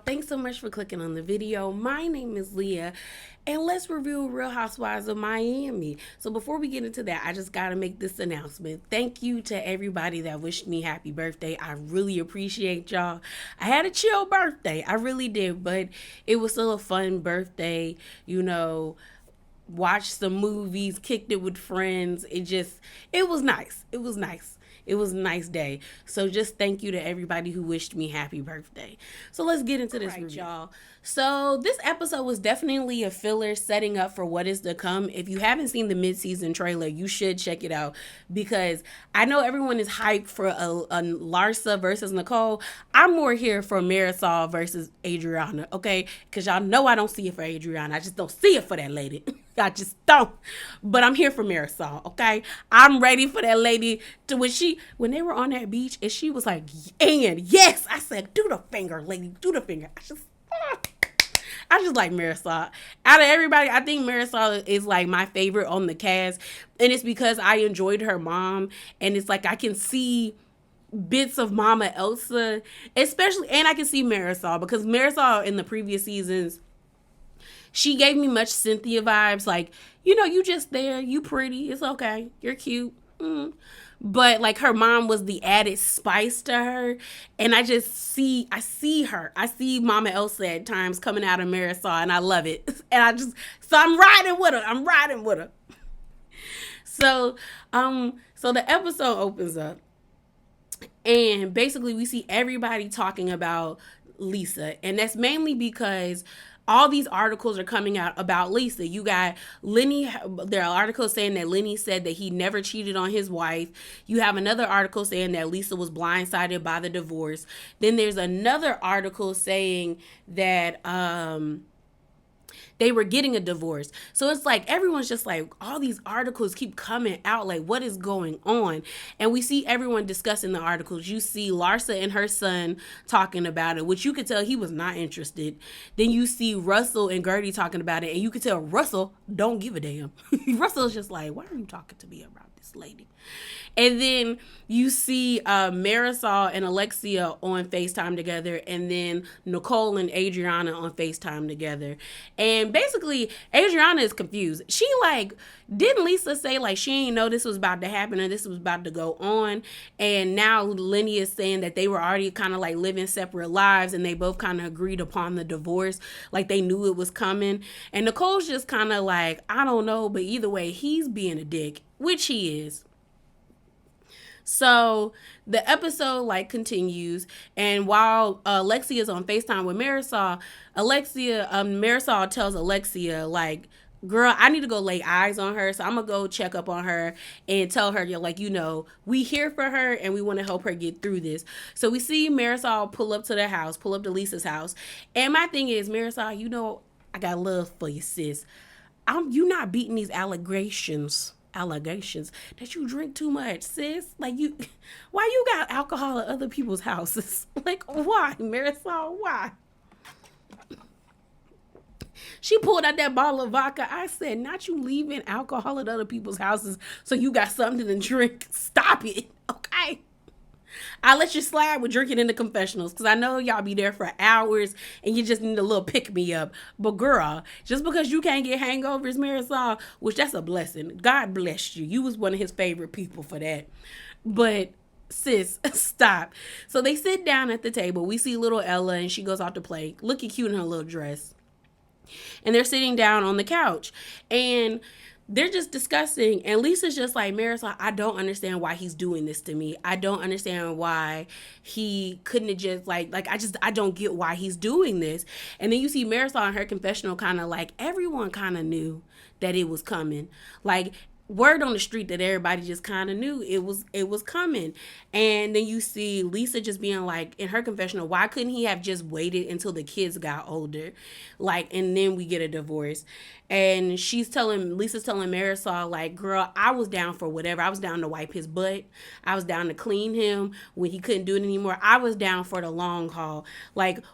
Thanks so much for clicking on the video. My name is Leah, and let's review Real Housewives of Miami. So before we get into that, I just got to make this announcement. Thank you to everybody that wished me happy birthday. I really appreciate y'all. I had a chill birthday. I really did, but it was still a fun birthday, watched some movies, kicked it with friends. It was nice. It was nice. It was a nice day. So just thank you to everybody who wished me happy birthday. So let's get into this review, y'all. So this episode was definitely a filler setting up for what is to come. If you haven't seen the mid-season trailer, you should check it out because I know everyone is hyped for a Larsa versus Nicole. I'm more here for Marisol versus Adriana, okay? Because y'all know I don't see it for Adriana. I just don't see it for that lady. I just don't. But I'm here for Marisol, okay? I'm ready for that lady to when they were on that beach and she was like, and yes, I said, do the finger, lady, do the finger. I just like Marisol. Out of everybody, I think Marisol is like my favorite on the cast. And it's because I enjoyed her mom. And it's like I can see bits of Mama Elsa, especially, and I can see Marisol because Marisol in the previous seasons, she gave me much Cynthia vibes. Like, you just there, you pretty, it's okay, you're cute. But like her mom was the added spice to her. And I see her. I see Mama Elsa at times coming out of Marisol and I love it. And so I'm riding with her. So the episode opens up and basically we see everybody talking about Lisa. And that's mainly because all these articles are coming out about Lisa. You got Lenny. There are articles saying that Lenny said that he never cheated on his wife. You have another article saying that Lisa was blindsided by the divorce. Then there's another article saying that they were getting a divorce. So it's like everyone's just like, all these articles keep coming out. Like, what is going on? And we see everyone discussing the articles. You see Larsa and her son talking about it, which you could tell he was not interested. Then you see Russell and Gertie talking about it, and you could tell Russell don't give a damn. Russell's just like, why are you talking to me about this lady? And then you see Marisol and Alexia on FaceTime together, and then Nicole and Adriana on FaceTime together. And basically, Adriana is confused. She didn't Lisa say she ain't know this was about to happen or this was about to go on? And now Lenny is saying that they were already kind of living separate lives and they both kind of agreed upon the divorce. Like they knew it was coming. And Nicole's just kind of I don't know, but either way, he's being a dick, which he is. So the episode continues, and while Alexia is on FaceTime with Marisol, Marisol tells Alexia girl, I need to go lay eyes on her, so I'm gonna go check up on her and tell her we here for her and we want to help her get through this. So we see Marisol pull up to Lisa's house, and my thing is, Marisol, I got love for you, sis. You not beating these allegations that you drink too much, sis. Why you got alcohol at other people's houses? Why, Marisol? Why? She pulled out that bottle of vodka. I said, not you leaving alcohol at other people's houses so you got something to drink. Stop it, okay? I'll let you slide with drinking in the confessionals because I know y'all be there for hours and you just need a little pick-me-up. But girl, just because you can't get hangovers, Marisol, which that's a blessing. God bless you. You was one of his favorite people for that. But sis, stop. So they sit down at the table. We see little Ella and she goes out to play, looking cute in her little dress. And they're sitting down on the couch. And they're just discussing, and Lisa's just like, Marisol, I don't understand why he's doing this to me. I don't understand why he couldn't have just I don't get why he's doing this. And then you see Marisol in her confessional kind of everyone kind of knew that it was coming. Word on the street that everybody just kind of knew it was coming. And then you see Lisa just being in her confessional, why couldn't he have just waited until the kids got older? And then we get a divorce. And Lisa's telling Marisol, girl, I was down for whatever. I was down to wipe his butt. I was down to clean him when he couldn't do it anymore. I was down for the long haul.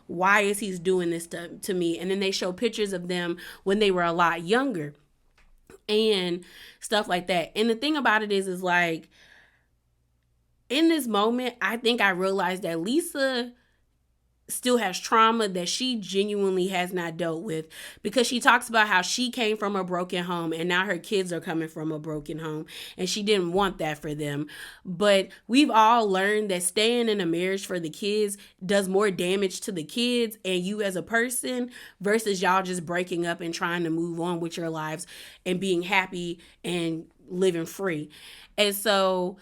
Why is he doing this to me? And then they show pictures of them when they were a lot younger and stuff like that. And the thing about it is in this moment, I think I realized that Lisa still has trauma that she genuinely has not dealt with, because she talks about how she came from a broken home and now her kids are coming from a broken home and she didn't want that for them. But we've all learned that staying in a marriage for the kids does more damage to the kids and you as a person versus y'all just breaking up and trying to move on with your lives and being happy and living free. And so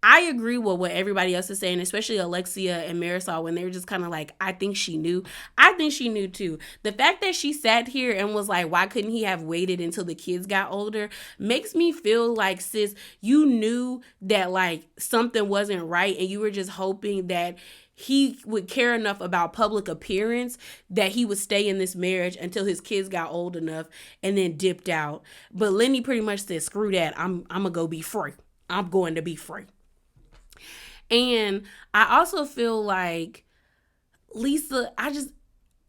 I agree with what everybody else is saying, especially Alexia and Marisol, when they were just kind of like, I think she knew. I think she knew too. The fact that she sat here and was like, why couldn't he have waited until the kids got older, makes me feel like, sis, you knew that like something wasn't right and you were just hoping that he would care enough about public appearance that he would stay in this marriage until his kids got old enough and then dipped out. But Lenny pretty much said, screw that. I'm going to go be free. I'm going to be free. And I also feel like Lisa,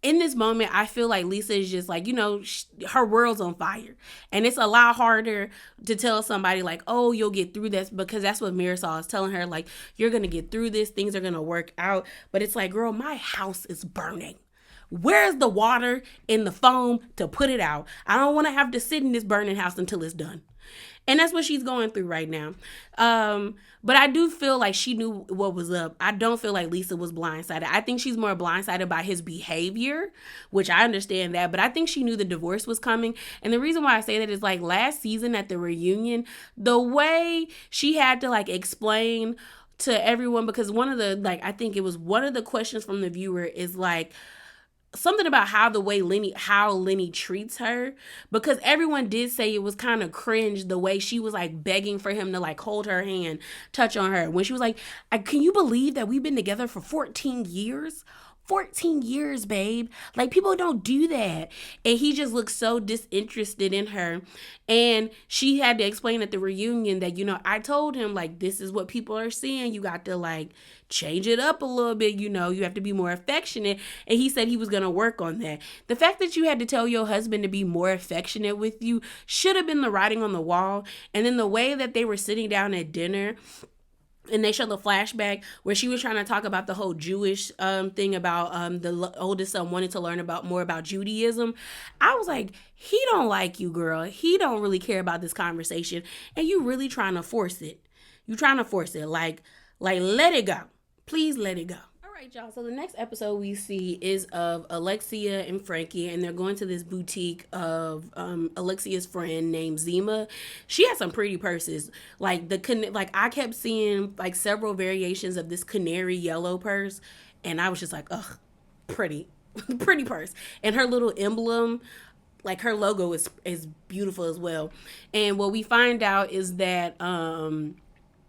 in this moment, I feel like Lisa is just like, her world's on fire. And it's a lot harder to tell somebody like, oh, you'll get through this, because that's what Marisol is telling her. Like, you're going to get through this. Things are going to work out. But it's like, girl, my house is burning. Where's the water and the foam to put it out? I don't want to have to sit in this burning house until it's done. And that's what she's going through right now. But I do feel like she knew what was up. I don't feel like Lisa was blindsided. I think she's more blindsided by his behavior, which I understand that. But I think she knew the divorce was coming. And the reason why I say that is like last season at the reunion, the way she had to like explain to everyone, because I think it was one of the questions from the viewer is like, something about how Lenny treats her, because everyone did say it was kind of cringe the way she was like begging for him to like hold her hand, touch on her, when she was like, can you believe that we've been together for 14 years? 14 years, babe. Like, people don't do that. And he just looks so disinterested in her. And she had to explain at the reunion that, I told him, like, this is what people are seeing. You got to, like, change it up a little bit. You have to be more affectionate. And he said he was going to work on that. The fact that you had to tell your husband to be more affectionate with you should have been the writing on the wall. And then the way that they were sitting down at dinner, and they showed the flashback where she was trying to talk about the whole Jewish thing about the oldest son wanting to learn more about Judaism. I was like, he don't like you, girl. He don't really care about this conversation. And you really trying to force it. You trying to force it. Like, let it go. Please let it go. All right, y'all. So the next episode we see is of Alexia and Frankie, and they're going to this boutique of Alexia's friend named Zima. She has some pretty purses. Like I kept seeing like several variations of this canary yellow purse, and I was just like, ugh, pretty, pretty purse. And her little emblem, like her logo is beautiful as well. And what we find out is that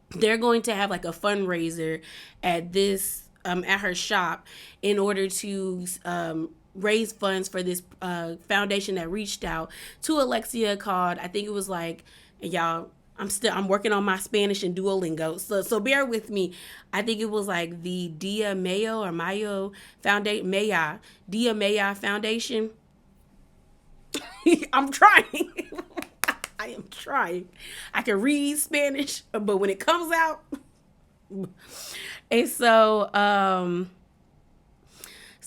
they're going to have like a fundraiser at this. At her shop in order to raise funds for this foundation that reached out to Alexia called, I think it was like, y'all, I'm working on my Spanish and Duolingo, so bear with me. I think it was like the Dia Mayo Foundation, Dia Maya Foundation. I'm trying. I am trying. I can read Spanish, but when it comes out. And so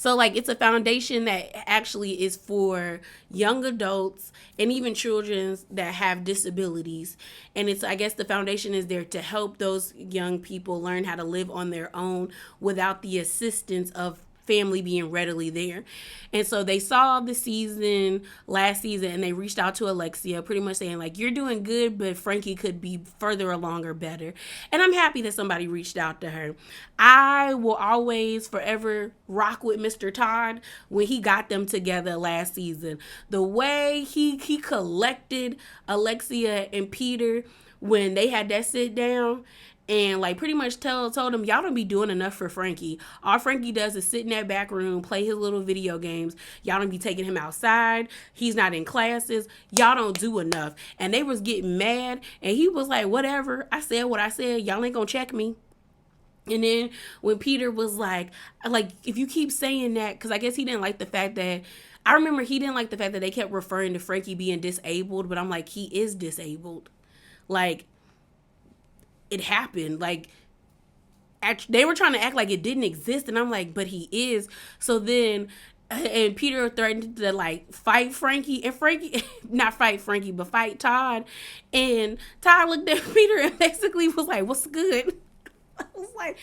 like it's a foundation that actually is for young adults and even children that have disabilities. And I guess the foundation is there to help those young people learn how to live on their own without the assistance of family being readily there. And so they saw the last season, and they reached out to Alexia pretty much saying like, you're doing good, but Frankie could be further along or better. And I'm happy that somebody reached out to her. I will always forever rock with Mr. Todd when he got them together last season. The way he collected Alexia and Peter when they had that sit down, and like pretty much told him, y'all don't be doing enough for Frankie. All Frankie does is sit in that back room, play his little video games. Y'all don't be taking him outside. He's not in classes. Y'all don't do enough. And they was getting mad. And he was like, whatever. I said what I said. Y'all ain't gonna check me. And then when Peter was like, if you keep saying that, because I guess he didn't like the fact that, I remember he didn't like the fact that they kept referring to Frankie being disabled. But I'm like, he is disabled. Like, it happened. Like, they were trying to act like it didn't exist, and I'm like, but he is. So then, and Peter threatened to like fight Frankie, and Frankie, not fight Frankie, but fight Todd. And Todd looked at Peter and basically was like, "What's good?" I was like,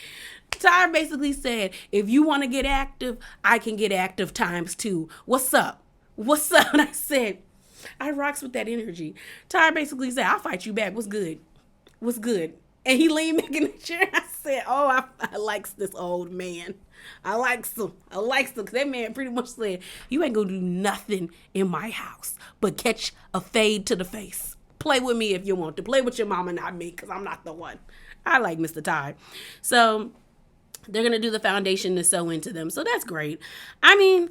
Todd basically said, "If you want to get active, I can get active times two. What's up? What's up?" And I said, I rocks with that energy. Todd basically said, "I'll fight you back. What's good? What's good?" And he leaned back in the chair. And I said, "Oh, I likes this old man. I likes him. I likes him." Because that man pretty much said, "You ain't going to do nothing in my house but catch a fade to the face. Play with me if you want to. Play with your mama, not me, because I'm not the one." I like Mr. Todd. So they're going to do the foundation to sew into them. So that's great. I mean,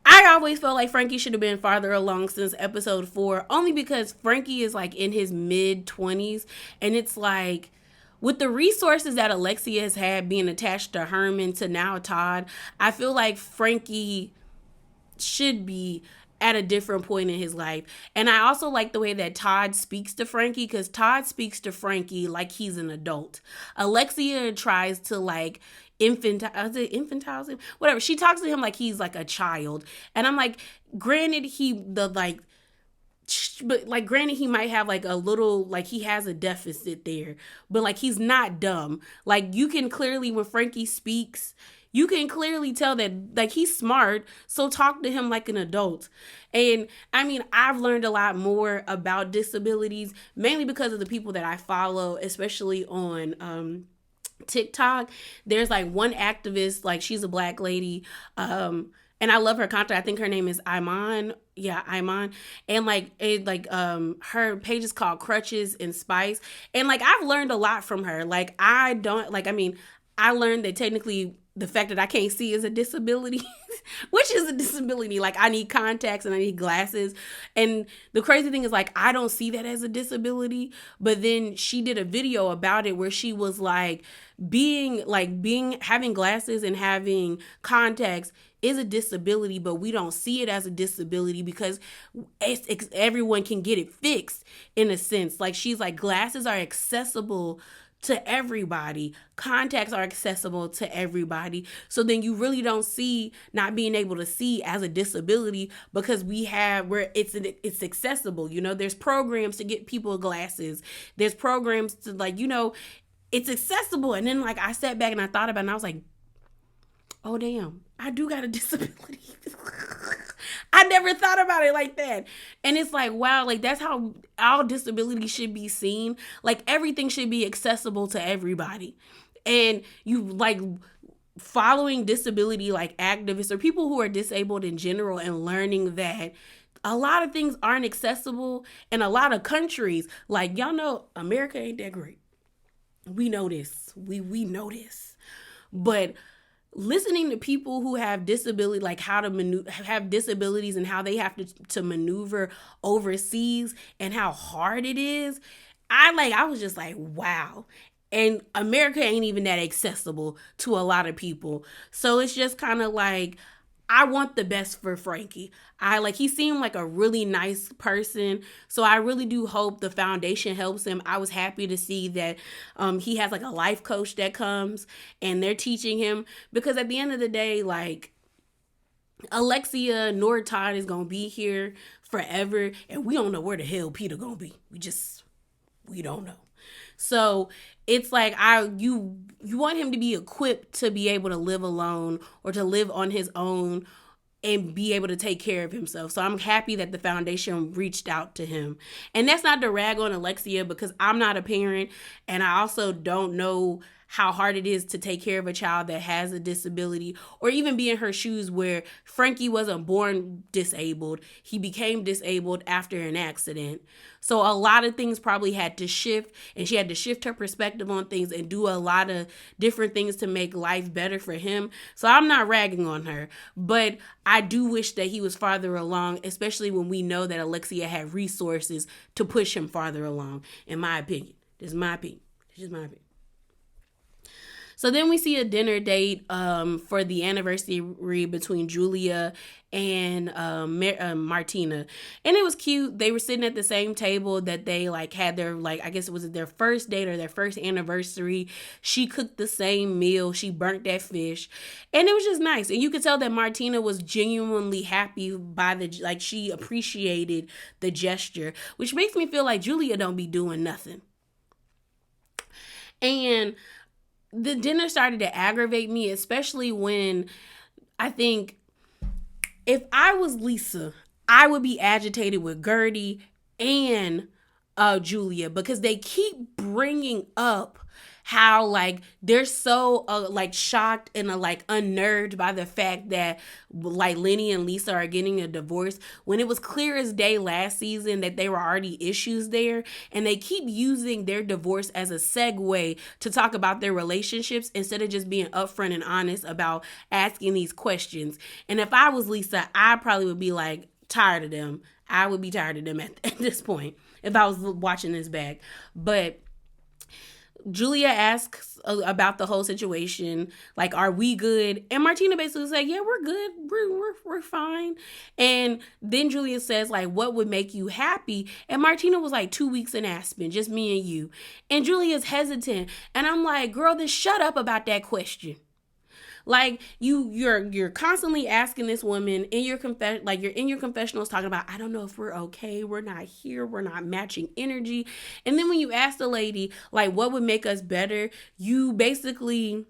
I always felt like Frankie should have been farther along since episode 4, only because Frankie is like in his mid-20s, and it's like with the resources that Alexia has had being attached to Herman to now Todd, I feel like Frankie should be at a different point in his life. And I also like the way that Todd speaks to Frankie, because Todd speaks to Frankie like he's an adult. Alexia tries to like infantile him, whatever. She talks to him like he's like a child. And I'm like, granted he might have like a little, like he has a deficit there, but like he's not dumb. Like you can clearly, when Frankie speaks, you can clearly tell that like he's smart, so talk to him like an adult. And I mean, I've learned a lot more about disabilities, mainly because of the people that I follow, especially on TikTok. There's like one activist, like she's a black lady, and I love her content. I think her name is Iman. Yeah, Iman. And her page is called Crutches and Spice. And like I've learned a lot from her. Like I learned that technically the fact that I can't see is a disability, which is a disability. Like I need contacts and I need glasses. And the crazy thing is like, I don't see that as a disability, but then she did a video about it where she was like having glasses and having contacts is a disability, but we don't see it as a disability because everyone can get it fixed in a sense. Like she's like, glasses are accessible to everybody. Contacts are accessible to everybody. So then you really don't see not being able to see as a disability because it's accessible. You know, there's programs to get people glasses. There's programs to like, you know, it's accessible. And then like I sat back and I thought about it and I was like, oh damn, I do got a disability. I never thought about it like that. And it's like, wow, like that's how all disability should be seen. Like everything should be accessible to everybody. And you like following disability like activists or people who are disabled in general and learning that a lot of things aren't accessible in a lot of countries. Like y'all know America ain't that great. We know this. We know this. But listening to people who have disability, like how to have disabilities and how they have to maneuver overseas and how hard it is, I was just like, wow. And America ain't even that accessible to a lot of people. So it's just kind of like, I want the best for Frankie. He seemed like a really nice person. So I really do hope the foundation helps him. I was happy to see that he has like a life coach that comes and they're teaching him, because at the end of the day, like Alexia nor Todd is going to be here forever. And we don't know where the hell Peter going to be. We don't know. So it's like you want him to be equipped to be able to live alone or to live on his own and be able to take care of himself. So I'm happy that the foundation reached out to him. And that's not to rag on Alexia, because I'm not a parent and I also don't know how hard it is to take care of a child that has a disability, or even be in her shoes where Frankie wasn't born disabled. He became disabled after an accident. So a lot of things probably had to shift, and she had to shift her perspective on things and do a lot of different things to make life better for him. So I'm not ragging on her, but I do wish that he was farther along, especially when we know that Alexia had resources to push him farther along, in my opinion. This is my opinion. It's just my opinion. So then we see a dinner date for the anniversary between Julia and Martina, and it was cute. They were sitting at the same table that they like had their like I guess it was their first date or their first anniversary. She cooked the same meal. She burnt that fish, and it was just nice. And you could tell that Martina was genuinely happy by the like she appreciated the gesture, which makes me feel like Julia don't be doing nothing. And the dinner started to aggravate me, especially when I think if I was Lisa, I would be agitated with Gertie and Julia because they keep bringing up how like they're so like shocked and like unnerved by the fact that like Lenny and Lisa are getting a divorce when it was clear as day last season that there were already issues there, and they keep using their divorce as a segue to talk about their relationships instead of just being upfront and honest about asking these questions. And if I was Lisa, I probably would be like tired of them. I would be tired of them at this point if I was watching this back. But Julia asks about the whole situation, like, are we good? And Martina basically said, yeah, we're good. We're fine. And then Julia says, like, what would make you happy? And Martina was like, 2 weeks in Aspen, just me and you. And Julia's hesitant. And I'm like, girl, then shut up about that question. Like you're constantly asking this woman in your you're in your confessionals talking about, I don't know if we're okay, we're not here, we're not matching energy. And then when you ask the lady like what would make us better, you basically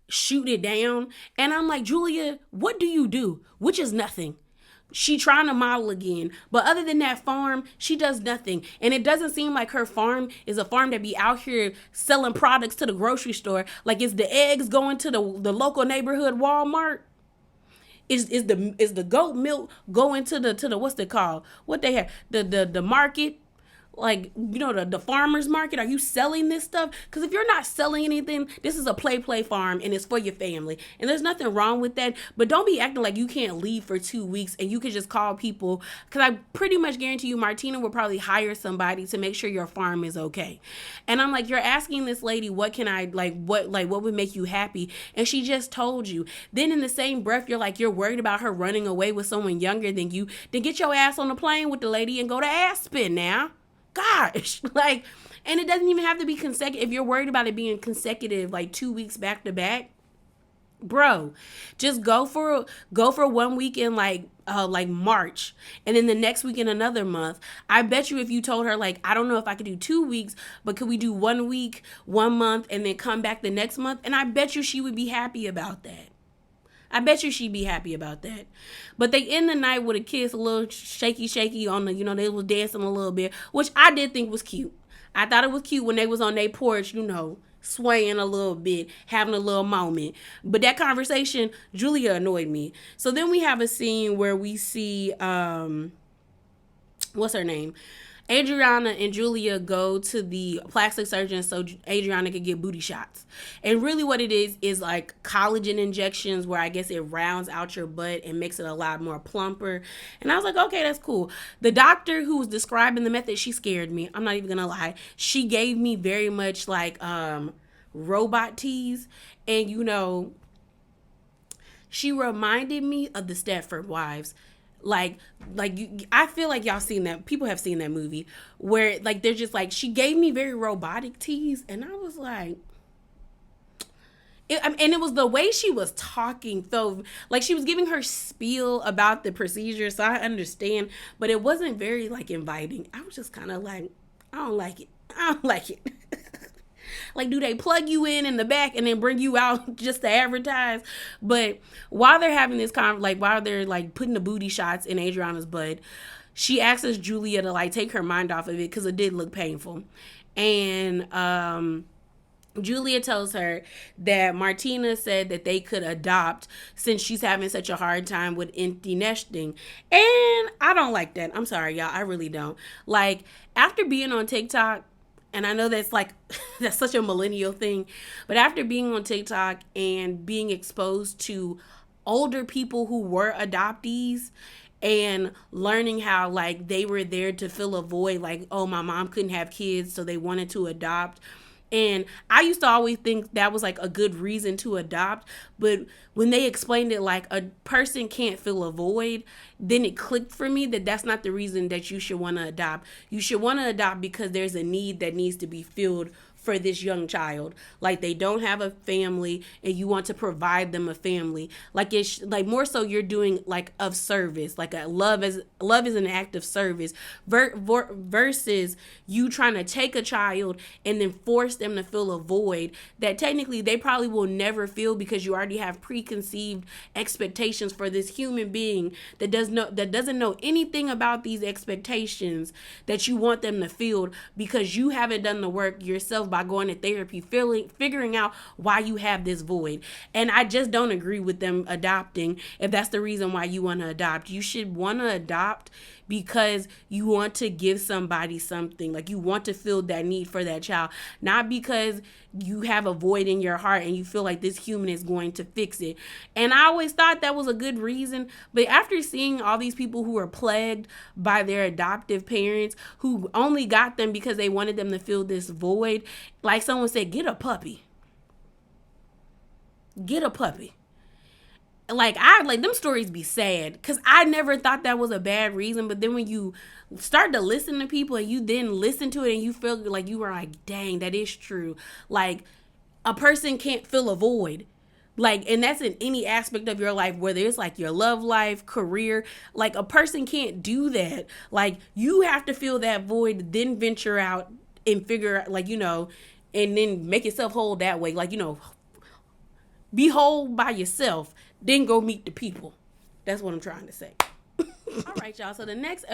shoot it down. And I'm like, Julia, what do you do? Which is nothing. She trying to model again. But other than that farm, she does nothing. And it doesn't seem like her farm is a farm that be out here selling products to the grocery store. Like, is the eggs going to the local neighborhood Walmart? Is the goat milk going to the what's it called? What they have? The market? Like, you know, the farmer's market. Are you selling this stuff? Because if you're not selling anything, this is a play farm and it's for your family. And there's nothing wrong with that. But don't be acting like you can't leave for 2 weeks and you can just call people. Because I pretty much guarantee you Martina will probably hire somebody to make sure your farm is okay. And I'm like, you're asking this lady, what can I, what would make you happy? And she just told you. Then in the same breath, you're like, you're worried about her running away with someone younger than you. Then get your ass on the plane with the lady and go to Aspen now. Gosh, like, and it doesn't even have to be consecutive. If you're worried about it being consecutive, like 2 weeks back to back, bro, just go for 1 week in like March, and then the next week in another month. I bet you if you told her like, I don't know if I could do 2 weeks, but could we do 1 week, 1 month, and then come back the next month? And I bet you she would be happy about that. I bet you she'd be happy about that. But they end the night with a kiss, a little shaky on the, you know, they was dancing a little bit, which I did think was cute. I thought it was cute when they was on their porch, you know, swaying a little bit, having a little moment. But that conversation, Julia annoyed me. So then we have a scene where we see, what's her name? Adriana and Julia go to the plastic surgeon so Adriana could get booty shots. And really what it is like collagen injections where I guess it rounds out your butt and makes it a lot more plumper. And I was like, okay, that's cool. The doctor who was describing the method, she scared me. I'm not even going to lie. She gave me very much like robot tease. And, you know, she reminded me of the Stepford Wives. Like I feel like y'all seen that. People have seen that movie where like they're just like, she gave me very robotic tease, and I was like, and it was the way she was talking, though, like she was giving her spiel about the procedure, so I understand, but it wasn't very like inviting. I was just kind of like, I don't like it. Like, do they plug you in the back and then bring you out just to advertise? But while they're having this while they're like putting the booty shots in Adriana's butt, she asks Julia to like take her mind off of it because it did look painful. And Julia tells her that Martina said that they could adopt since she's having such a hard time with empty nesting. And I don't like that. I'm sorry, y'all. I really don't. Like, after being on TikTok, and I know that's like, that's such a millennial thing, but after being on TikTok and being exposed to older people who were adoptees and learning how like they were there to fill a void, like, oh, my mom couldn't have kids, so they wanted to adopt. And I used to always think that was like a good reason to adopt. But when they explained it like a person can't fill a void, then it clicked for me that that's not the reason that you should want to adopt. You should want to adopt because there's a need that needs to be filled for this young child. Like they don't have a family and you want to provide them a family. Like it's like more so you're doing like of service, like a love is an act of service versus you trying to take a child and then force them to fill a void that technically they probably will never feel because you already have preconceived expectations for this human being that doesn't know anything about these expectations that you want them to feel because you haven't done the work yourself by going to therapy, figuring out why you have this void. And I just don't agree with them adopting if that's the reason why you want to adopt. You should want to adopt because you want to give somebody something, like you want to fill that need for that child, not because you have a void in your heart and you feel like this human is going to fix it. And I always thought that was a good reason, but after seeing all these people who are plagued by their adoptive parents who only got them because they wanted them to fill this void, like someone said, get a puppy. Like I like them stories be sad because I never thought that was a bad reason, but then when you start to listen to people and you then listen to it and you feel like you were like, dang, that is true. Like a person can't fill a void. Like, and that's in any aspect of your life, whether it's like your love life, career, like a person can't do that. Like you have to fill that void, then venture out and figure out, like, and then make yourself whole that way. Like, be whole by yourself, then go meet the people. That's what I'm trying to say. All right, y'all. So the next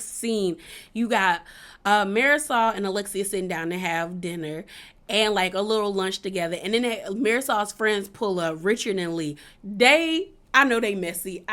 scene, you got Marisol and Alexia sitting down to have dinner and like a little lunch together. And then Marisol's friends pull up, Richard and Lee. I know they messy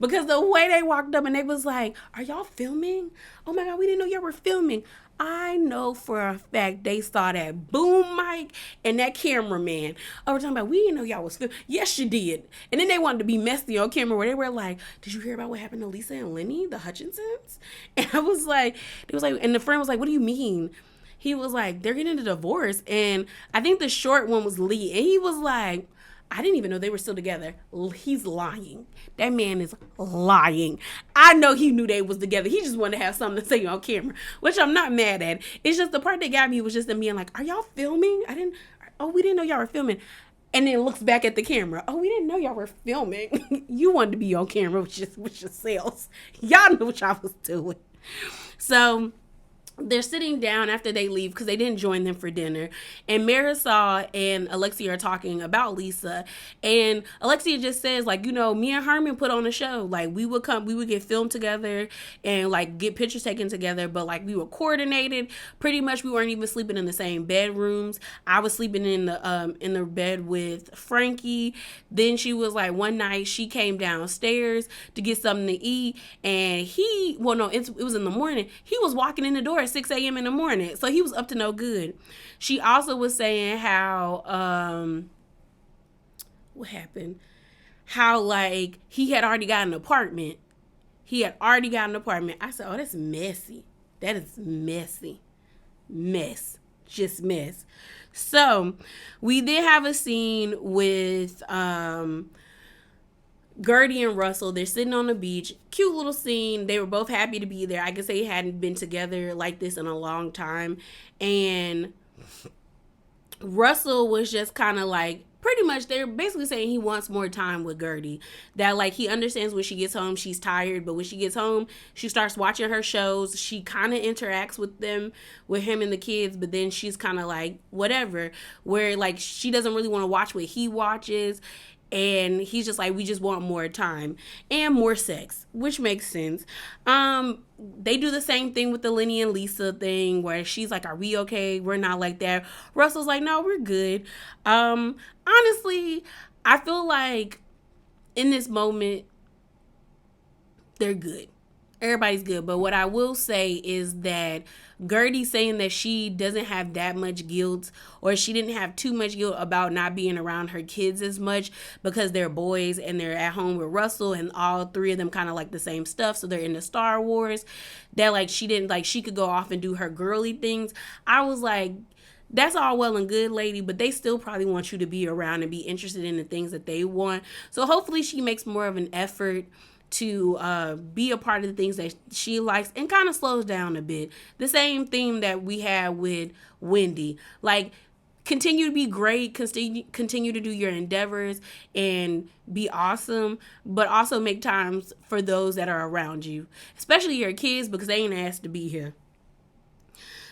because the way they walked up and they was like, are y'all filming? Oh my God, we didn't know y'all were filming. I know for a fact they saw that boom mic and that cameraman. Oh, we're talking about, we didn't know y'all was filming. Yes, you did. And then they wanted to be messy on camera where they were like, did you hear about what happened to Lisa and Lenny, the Hutchinsons? And I was like, and the friend was like, what do you mean? He was like, they're getting a divorce. And I think the short one was Lee. And he was like, I didn't even know they were still together. He's lying. That man is lying. I know he knew they was together. He just wanted to have something to say on camera, which I'm not mad at. It's just the part that got me was just them being like, are y'all filming? We didn't know y'all were filming. And then looks back at the camera. Oh, we didn't know y'all were filming. You wanted to be on camera with yourselves. Y'all knew what y'all was doing. So they're sitting down after they leave because they didn't join them for dinner. And Marisol and Alexia are talking about Lisa. And Alexia just says, like, me and Herman put on a show. Like, we would get filmed together and, like, get pictures taken together. But, like, we were coordinated. Pretty much we weren't even sleeping in the same bedrooms. I was sleeping in the bed with Frankie. Then she was like, one night she came downstairs to get something to eat. And it was in the morning. He was walking in the door at 6 a.m. in the morning. So he was up to no good. She also was saying how, what happened? How, like, he had already got an apartment. I said, oh, that's messy. That is messy. Just mess. So we did have a scene with, Gertie and Russell. They're sitting on the beach. Cute little scene. They were both happy to be there. I guess they hadn't been together like this in a long time. And Russell was just kind of like, pretty much they're basically saying he wants more time with Gertie. That, like, he understands when she gets home, she's tired. But when she gets home, she starts watching her shows. She kind of interacts with him and the kids. But then she's kind of like, whatever. Where, like, she doesn't really want to watch what he watches. And he's just like, we just want more time and more sex, which makes sense. They do the same thing with the Lenny and Lisa thing where she's like, are we okay? We're not like that. Russell's like, no, we're good. Honestly, I feel like in this moment, they're good. Everybody's good. But what I will say is that Gertie saying that she doesn't have that much guilt, or she didn't have too much guilt about not being around her kids as much because they're boys and they're at home with Russell, and all three of them kind of like the same stuff. So they're into Star Wars. That like she didn't like she could go off and do her girly things. I was like, that's all well and good, lady, but they still probably want you to be around and be interested in the things that they want. So hopefully she makes more of an effort to be a part of the things that she likes and kind of slows down a bit. The same theme that we had with Wendy. Like, continue to be great, continue to do your endeavors and be awesome, but also make times for those that are around you, especially your kids, because they ain't asked to be here.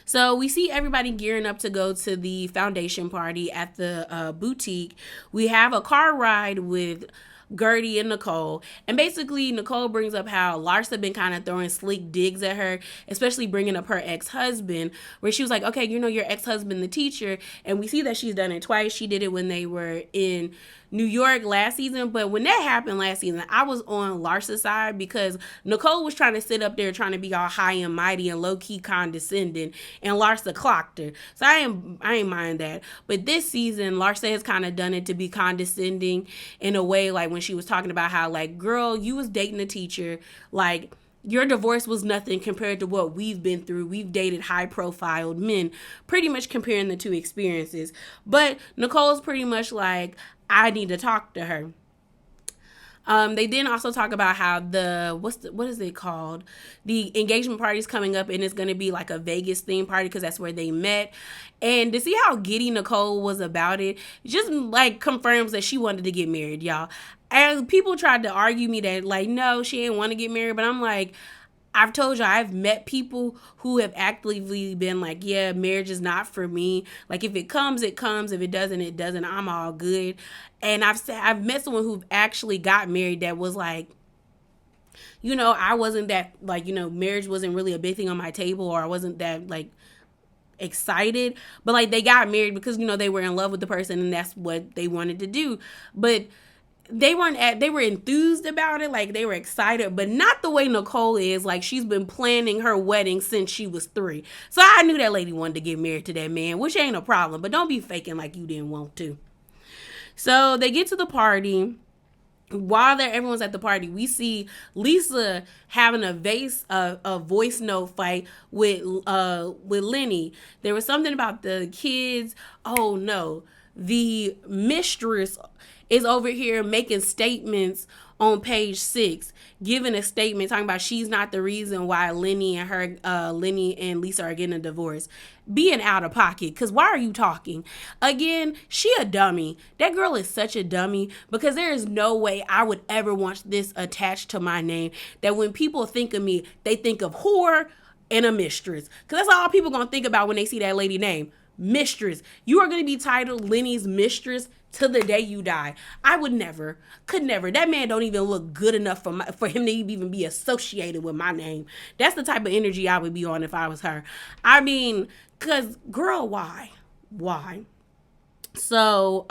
So we see everybody gearing up to go to the foundation party at the boutique. We have a car ride with Gertie and Nicole. And basically, Nicole brings up how Larsa been kind of throwing slick digs at her, especially bringing up her ex-husband, where she was like, okay, you know, your ex-husband, the teacher. And we see that she's done it twice. She did it when they were in New York last season. But when that happened last season, I was on Larsa's side because Nicole was trying to sit up there trying to be all high and mighty and low-key condescending, and Larsa clocked her. So I ain't mind that. But this season, Larsa has kind of done it to be condescending in a way, like when she was talking about how, like, girl, you was dating a teacher, like, your divorce was nothing compared to what we've been through. We've dated high-profiled men, pretty much comparing the two experiences. But Nicole's pretty much like, I need to talk to her. They then also talk about how what is it called? The engagement party is coming up, and it's going to be like a Vegas theme party because that's where they met. And to see how giddy Nicole was about it just like confirms that she wanted to get married, y'all. And people tried to argue me that like, no, she didn't want to get married, but I'm like, I've told you, I've met people who have actively been like, yeah, marriage is not for me. Like, if it comes, it comes. If it doesn't, it doesn't. I'm all good. And I've met someone who actually got married that was like, you know, I wasn't that, like, you know, marriage wasn't really a big thing on my table, or I wasn't that, like, excited. But, like, they got married because, you know, they were in love with the person and that's what they wanted to do. But they were enthused about it, like they were excited, but not the way Nicole is. Like, she's been planning her wedding since she was 3. So I knew that lady wanted to get married to that man, which ain't a problem, but don't be faking like you didn't want to. So they get to the party. While everyone's at the party, we see Lisa having a voice note fight with Lenny. There was something about the kids. Oh no, the mistress is over here making statements on page 6, giving a statement talking about she's not the reason why Lenny and Lisa are getting a divorce. Being out of pocket, because why are you talking? Again, she a dummy. That girl is such a dummy, because there is no way I would ever want this attached to my name, that when people think of me, they think of whore and a mistress. Because that's all people going to think about when they see that lady name. Mistress. You are going to be titled Lenny's mistress to the day you die. I would never, could never. That man don't even look good enough for him to even be associated with my name. That's the type of energy I would be on if I was her. I mean, because, girl, why? So,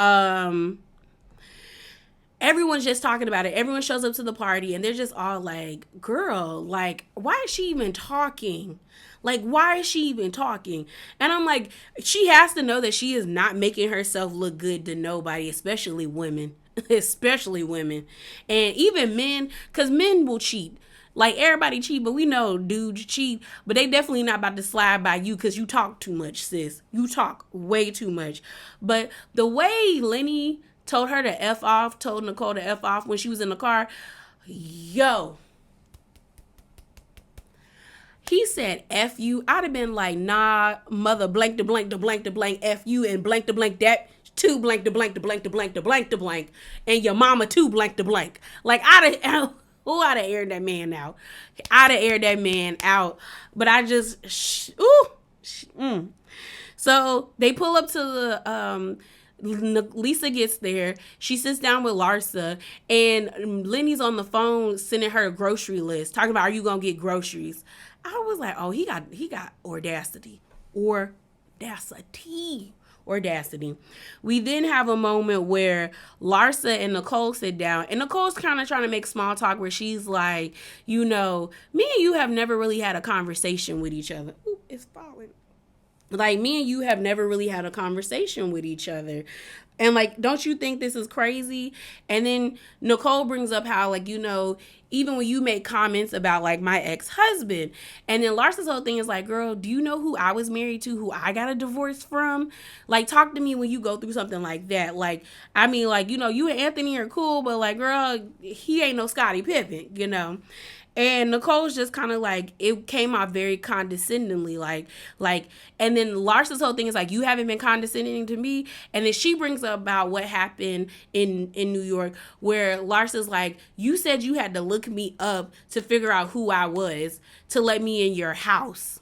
everyone's just talking about it. Everyone shows up to the party and they're just all like, girl, like, why is she even talking? Like, why is she even talking? And I'm like, she has to know that she is not making herself look good to nobody, especially women. Especially women. And even men, because men will cheat. Like, everybody cheat, but we know dudes cheat. But they definitely not about to slide by you because you talk too much, sis. You talk way too much. But the way Lenny told her to F off, told Nicole to F off when she was in the car, yo. He said F you. I'd have been like, nah, mother, blank to blank to blank to blank, F you, and blank to blank that, to blank to blank to blank to blank to blank to blank, and your mama too blank to blank. Like, I'd have aired that man out. But I just, So they pull up to the, Lisa gets there. She sits down with Larsa, and Lenny's on the phone sending her a grocery list, talking about, are you gonna get groceries? I was like, oh, he got audacity. Audacity. We then have a moment where Larsa and Nicole sit down, and Nicole's kind of trying to make small talk where she's like, me and you have never really had a conversation with each other. Ooh, it's falling. Like, me and you have never really had a conversation with each other. And, like, don't you think this is crazy? And then Nicole brings up how, like, even when you make comments about, like, my ex-husband. And then Larsa's whole thing is like, girl, do you know who I was married to, who I got a divorce from? Like, talk to me when you go through something like that. Like, I mean, like, you and Anthony are cool, but, like, girl, he ain't no Scottie Pippen, And Nicole's just kind of like, it came out very condescendingly, like, and then Larsa's whole thing is like, you haven't been condescending to me. And then she brings up about what happened in New York, where Larsa's like, you said you had to look me up to figure out who I was to let me in your house.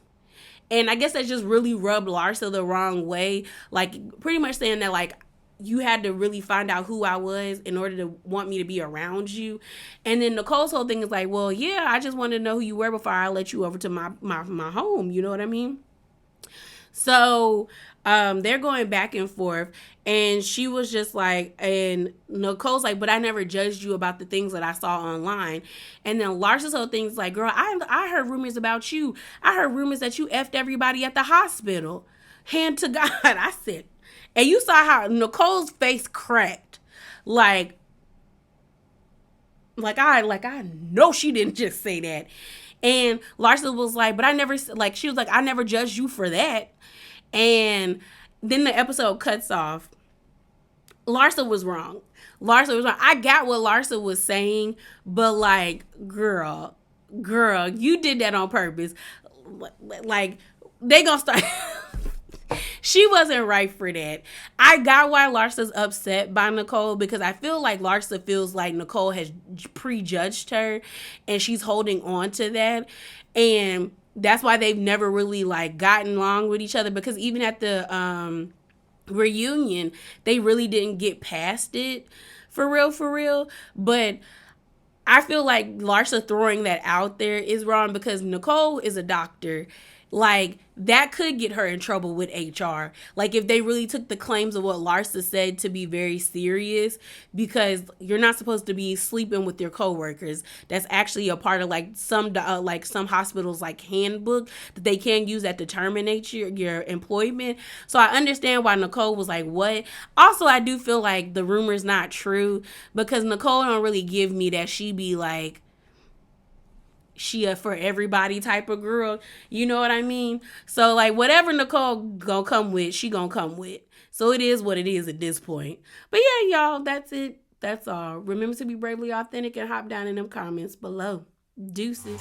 And I guess that just really rubbed Larsa the wrong way. Like, pretty much saying that, like, you had to really find out who I was in order to want me to be around you. And then Nicole's whole thing is like, well, yeah, I just wanted to know who you were before I let you over to my home. You know what I mean? So they're going back and forth. And she was just like, and Nicole's like, but I never judged you about the things that I saw online. And then Larsa's whole thing is like, girl, I heard rumors about you. I heard rumors that you effed everybody at the hospital. Hand to God. I said, and you saw how Nicole's face cracked. Like I know she didn't just say that. And Larsa was like, but I never, like, she was like, I never judged you for that. And then the episode cuts off. Larsa was wrong. I got what Larsa was saying, but, like, girl, you did that on purpose. Like, they gonna start... She wasn't right for that. I got why Larsa's upset by Nicole, because I feel like Larsa feels like Nicole has prejudged her and she's holding on to that. And that's why they've never really, like, gotten along with each other, because even at the reunion, they really didn't get past it for real. But I feel like Larsa throwing that out there is wrong, because Nicole is a doctor. Like, that could get her in trouble with HR. Like, if they really took the claims of what Larsa said to be very serious, because you're not supposed to be sleeping with your coworkers. That's actually a part of, like, some hospitals, like, handbook that they can use that determines your employment. So I understand why Nicole was like, what? Also, I do feel like the rumor's not true, because Nicole don't really give me that she be like, she a for everybody type of girl. You know what I mean? So, like, whatever Nicole gonna come with, she gonna come with. So it is what it is at this point. But yeah, y'all, that's it. That's all. Remember to be bravely authentic and hop down in them comments below. Deuces.